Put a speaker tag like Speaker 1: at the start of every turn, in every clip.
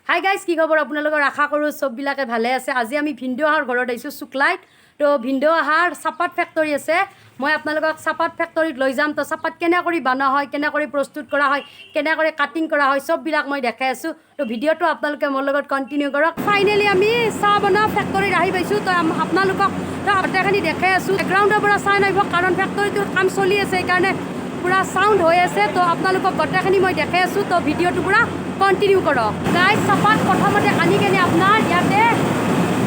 Speaker 1: Hi guys, কি খবৰ আপোনালোকৰ? আশা কৰোঁ চববিলাকে ভালে আছে। আজি আমি ভিনদেউ অহাৰ ঘৰত আহিছোঁ চুকলাইত। তো ভিনদেউ অহাৰ চাহপাত ফেক্টৰী আছে। মই আপোনালোকক চাহপাত ফেক্টৰীত লৈ যাম। তো চাহপাত কেনে কৰি বনোৱা হয়, কেনে কৰি প্ৰস্তুত কৰা হয়, কেনে কৰি কাটিং কৰা হয়, চববিলাক মই দেখাই আছোঁ। তো ভিডিঅ'টো আপোনালোকে মোৰ লগত কণ্টিনিউ কৰক। ফাইনেলি আমি চাহ বনোৱা ফেক্টৰীত আহি পাইছোঁ। তো আপোনালোকক গোটেইখিনি দেখাই আছোঁ। বেকগ্ৰাউণ্ডৰ পৰা চাই নাহিব, কাৰণ ফেক্টৰীটোৰ কাম চলি আছে, সেইকাৰণে পুৰা চাউণ্ড হৈ আছে। তো আপোনালোকক গোটেইখিনি মই দেখাই আছোঁ। তো ভিডিঅ'টো পুৰা কণ্টিনিউ কৰক। গাইজ, চাহপাত প্ৰথমতে আনি কেনে আপোনাৰ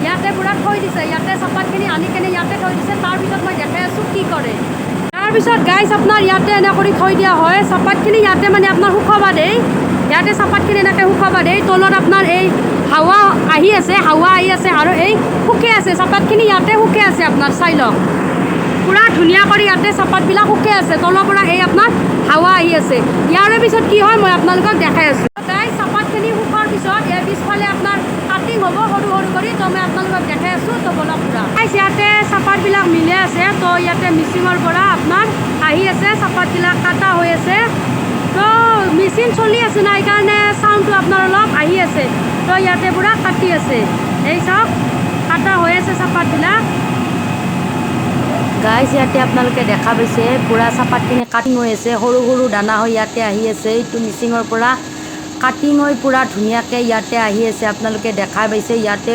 Speaker 1: ইয়াতে পুৰা থৈ দিছে। ইয়াতে চাহপাতখিনি আনি কেনে ইয়াতে থৈ দিছে। তাৰপিছত মই দেখাই আছোঁ কি কৰে। তাৰপিছত গাইজ, আপোনাৰ ইয়াতে এনে কৰি থৈ দিয়া হয়। চাহপাতখিনি ইয়াতে মানে আপোনাৰ শুকাব দেই। ইয়াতে চাহপাতখিনি এনেকৈ শুকাব দেই। তলত আপোনাৰ এই হাৱা আহি আছে আৰু এই শুকাই আছে। চাহপাতখিনি ইয়াতে শুকাই আছে, আপোনাৰ চাই লওক। পুৰা ধুনীয়া কৰি ইয়াতে চাহপাতবিলাক শুকাই আছে। তলৰ পৰা এই আপোনাৰ হাৱা আহি আছে। ইয়াৰে পিছত কি হয় মই আপোনালোকক দেখাই আছোঁ। গাইজ, চাহপাতখিনি শুকোৱাৰ পিছত ইয়াৰ পিছফালে আপোনাৰ কাটিং হ'ব সৰু সৰু কৰি। তো মই আপোনালোকক দেখাই আছোঁ। তো বলক পুৰা গাইজ, ইয়াতে চাহপাতবিলাক মিলাই আছে। তো ইয়াতে মিচিঙৰ পৰা আপোনাৰ আহি আছে, চাহপাতবিলাক কাটা হৈ আছে। তো মেচিন চলি আছে না, সেইকাৰণে চাউণ্ডটো আপোনাৰ অলপ আহি আছে। তো ইয়াতে পুৰা কাটি আছে। এই চাওক, কাটা হৈ আছে চাহপাতবিলাক। গাইজ, ইয়াতে আপোনালোকে দেখা পাইছে পুৰা চাহপাতখিনি কাটিং হৈ আছে, সৰু সৰু দানা হৈ ইয়াতে আহি আছে। এইটো মিচিঙৰ পৰা কাটিং হৈ পুৰা ধুনীয়াকৈ ইয়াতে আহি আছে। আপোনালোকে দেখা পাইছে ইয়াতে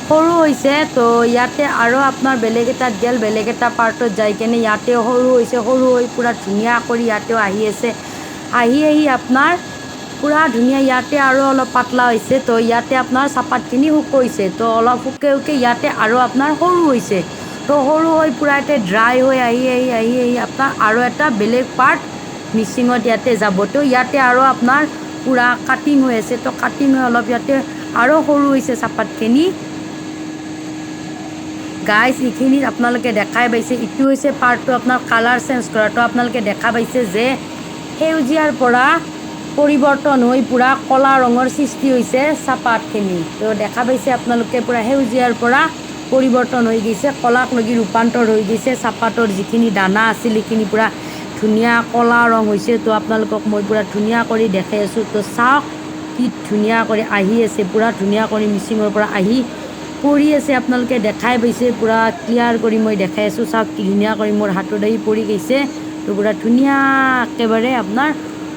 Speaker 1: সৰু হৈছে। তো ইয়াতে আৰু আপোনাৰ বেলেগ এটাত গেল, বেলেগ এটা পাৰ্টত যাই কেনে ইয়াতে সৰু হৈছে, সৰু হৈ পুৰা ধুনীয়া কৰি ইয়াতেও আহি আছে। আহি আপোনাৰ পুৰা ধুনীয়া ইয়াতে আৰু অলপ পাতলা হৈছে। তো ইয়াতে আপোনাৰ চাহপাতখিনি শুকাইছে। তো অলপ শুকে ইয়াতে আৰু আপোনাৰ সৰু হৈছে। তো সৰু হৈ পুৰা ইয়াতে ড্ৰাই হৈ আহি আপোনাৰ আৰু এটা বেলেগ পাৰ্ট মিচিঙত ইয়াতে যাব। তো ইয়াতে আৰু আপোনাৰ পুৰা কাটিং হৈ আছে। তো কাটিং হৈ অলপ ইয়াতে আৰু সৰু হৈছে চাহপাতখিনি। গাইজ, এইখিনিত আপোনালোকে দেখাই পাইছে ইটো হৈছে পাৰ্টটো আপোনাৰ কালাৰ চেঞ্জ কৰাটো। আপোনালোকে দেখা পাইছে যে সেউজীয়াৰ পৰা পৰিৱৰ্তন হৈ পুৰা ক'লা ৰঙৰ সৃষ্টি হৈছে চাহপাতখিনি। তো দেখা পাইছে আপোনালোকে পুৰা সেউজীয়াৰ পৰা পৰিৱৰ্তন হৈ গৈছে, ক'লাক লগি ৰূপান্তৰ হৈ গৈছে। চাহপাতৰ যিখিনি দানা আছিল সেইখিনি পুৰা ধুনীয়া ক'লা ৰং হৈছে। তো আপোনালোকক মই পুৰা ধুনীয়া কৰি দেখাই আছোঁ। তো চাওক কি ধুনীয়া কৰি আহি আছে, পুৰা ধুনীয়া কৰি মিচিঙৰ পৰা আহি পৰি আছে। আপোনালোকে দেখাই পাইছে, পুৰা ক্লিয়াৰ কৰি মই দেখাই আছোঁ। চাওক কি ধুনীয়া কৰি মোৰ হাতত আহি পৰি গৈছে। তো পুৰা ধুনীয়া একেবাৰে আপোনাৰ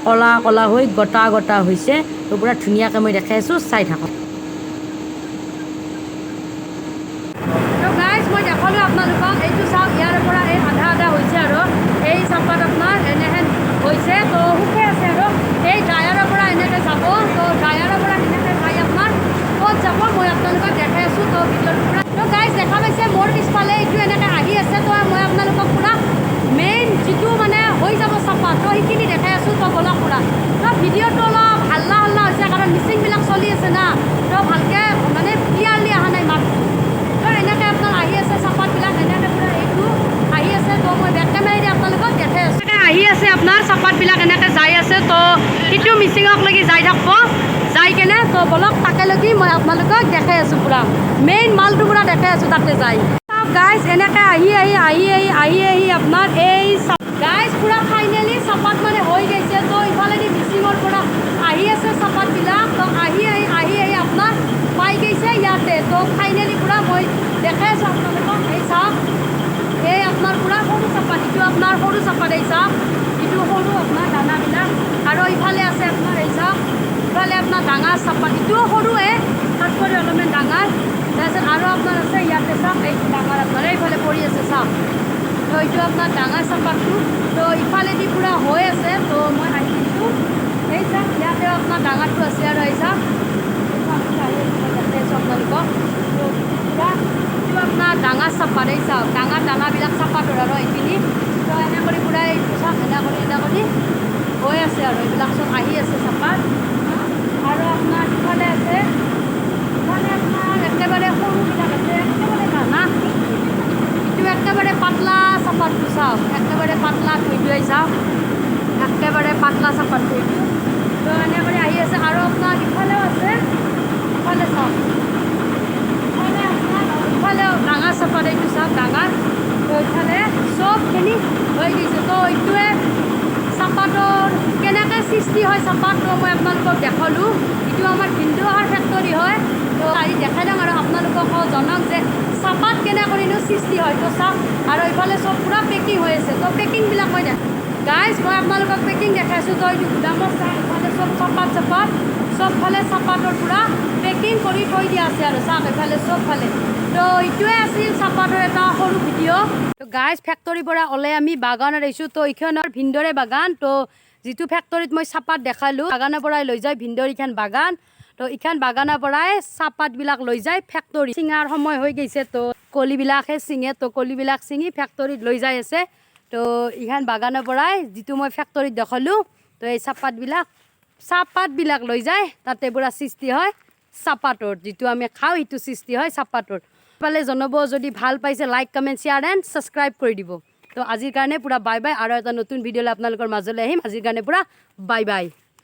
Speaker 1: ক'লা ক'লা হৈ গটা গটা হৈছে। তো পুৰা ধুনীয়াকৈ মই দেখাই আছোঁ, চাই থাকক। তো গাইজ, মই দেখালোঁ আপোনালোকক। এইটো চাওক, ইয়াৰ পৰা এই আধা আধা হৈছে আৰু এই চাহপাত আপোনাৰ এনেহেন হৈছে। তো শুকাই আছে আৰু এই ড্ৰায়াৰৰ পৰা এনেকৈ যাব। তো ড্ৰায়াৰৰ পৰা এনেকৈ যাই আপোনাৰ ক'ত যাব মই আপোনালোকক দেখাই আছোঁ। তো ভিডিঅ'ৰ পৰা তো গাইজ দেখা পাইছে মোৰ পিছফালে এইটো এনেকৈ আহি আছে। তো মই আপোনালোকক পুৰা মেইন যিটো মানে হৈ যাব চাহপাত, তো সেইখিনি দেখাই আছোঁ। তো বলক পুৰা। তো ভিডিঅ'টো অলপ হাল্লা হৈছে, কাৰণ মিচিংবিলাক চলি আছে না। তো ভালকৈ মানে ক্লিয়াৰলি অহা নাই মাতটো। তো এনেকৈ আপোনাৰ আহি আছে চাহপাতবিলাক, এনেকৈ পুৰা এইটো আহি আছে। তো মই বেক কেমেৰাদি আপোনালোকক দেখাই আছোঁ। আহি আছে আপোনাৰ চাহপাতবিলাক এনেকৈ যাই আছে। তো সিটো মিচিঙক লাগি যাই থাকিব, যাই কেনে তো বলক তাকে লাগি মই আপোনালোকক দেখাই আছোঁ। পুৰা মেইন মালটো পুৰা দেখাই আছোঁ তাতে যাই। গাইজ, এনেকৈ আহি আপোনাৰ এই গাইজ পুৰা ফাইনেলি চাহপাত মানে হৈ গৈছে। তো ইফালেদি মিচিঙৰ পৰা আহি আছে চাহপাতবিলাক। তো আহি আপোনাৰ পাই গৈছে ইয়াতে। তো ফাইনেলি পুৰা মই দেখাই আছোঁ আপোনালোকক। এই চাওক, এই আপোনাৰ পুৰা সৰু চাহপাত, ইটো আপোনাৰ সৰু চাহপাত। এই চাওক, ইটো সৰু আপোনাৰ দানাবিলাক। আৰু ইফালে আছে আপোনাৰ এই চাওক, ইফালে আপোনাৰ ডাঙৰ চাহপাত, ইটোও সৰুৱে, তাত কৰি অলপমান ডাঙৰ। তাৰপিছত আৰু আপোনাৰ আছে ইয়াতে চাওক, এইটো ডাঙৰ আপোনাৰ এইফালে পৰি আছে চাওক। তো এইটো আপোনাৰ ডাঙৰ চাহপাতটো। তো ইফালেদি পুৰা হৈ আছে। তো মই আহি দিছোঁ, এই চাওক ইয়াতেও আপোনাৰ ডাঙৰটো আছে। আৰু এই চাওক দেখাই আছোঁ আপোনালোকক। তো পুৰা এইটো আপোনাৰ ডাঙৰ চাহপাত। এই চাওক ডাঙৰ দানাবিলাক চাহপাতৰ আৰু এইখিনি। তো এনে কৰি পুৰা এইটো চাওক এনে কৰি হৈ আছে আৰু এইবিলাক চব আহি আছে চাহপাত। আৰু আপোনাৰ ইফালে আছে, ইফালে আপোনাৰ একেবাৰে সৰুবিলাক আছে, একেবাৰে দানা। এইটো একেবাৰে পাতলা চাহপাতটো চাওক, একেবাৰে পাতলা থৈটোৱেই চাওক, একেবাৰে পাতলা চাহপাত থৈটো। তো এনেকৈ আহি আছে। আৰু আপোনাৰ ইফালেও আছে, ইফালে চাওক, ইফালেও ডাঙৰ চাহপাত। এইটো চাওক ডাঙৰ। তো এইফালে চবখিনি হৈ গৈছে। তো এইটোৱে চাহপাতৰ কেনেকৈ সৃষ্টি হয় চাহপাত তো মই আপোনালোকক দেখালোঁ এইটো আমাৰ ভিন্দুৱাৰ ফেক্টৰী হয় তো আজি দেখাই দিম আৰু আপোনালোকক জনাওক যে চাহপাত কেনে কৰিনো সৃষ্টি হয় তো চাওক আৰু এইফালে চব পূৰা পেকিং হৈ আছে তো পেকিংবিলাক মই দেখাম গাইজ মই আপোনালোকক পেকিং দেখাইছোঁ তো এইটো গুদামত চাই এইফালে চব চাহপাত চবফালে চাহপাতৰ পূৰা পেকিং কৰি থৈ দিয়া আছে আৰু চাওক এইফালে চবফালে তো এইটোৱে আছিল চাহপাতৰ এটা সৰু ভিডিঅ' তো গাইজ ফেক্টৰীৰ পৰা ওলাই আমি বাগানত আহিছোঁ তো এইখনৰ ভিন্দৰে বাগান তো যিটো ফেক্টৰীত মই চাহপাত দেখালোঁ বাগানৰ পৰাই লৈ যায় ভিন্দৰ এইখন বাগান তো এইখন বাগানৰ পৰাই চাহপাতবিলাক লৈ যায় ফেক্টৰী চিঙাৰ সময় হৈ গৈছে তো কলিবিলাকহে চিঙে তো কলিবিলাক চিঙি ফেক্টৰীত লৈ যাই আছে তো এইখন বাগানৰ পৰাই যিটো মই ফেক্টৰীত দেখালোঁ তো এই চাহপাতবিলাক লৈ যায় তাতে পূৰা সৃষ্টি হয় চাহপাতৰ যিটো আমি খাওঁ সেইটো সৃষ্টি হয় চাহপাতৰ পালে জনাব যদি ভাল পাইছে like comment share and subscribe কৰি দিব তো আজিৰ কাৰণে পূৰা বাই বাই আৰু এটা নতুন ভিডিঅ'লৈ আপোনালোকৰ মাজলৈ আহিম আজিৰ কাৰণে পূৰা বাই বাই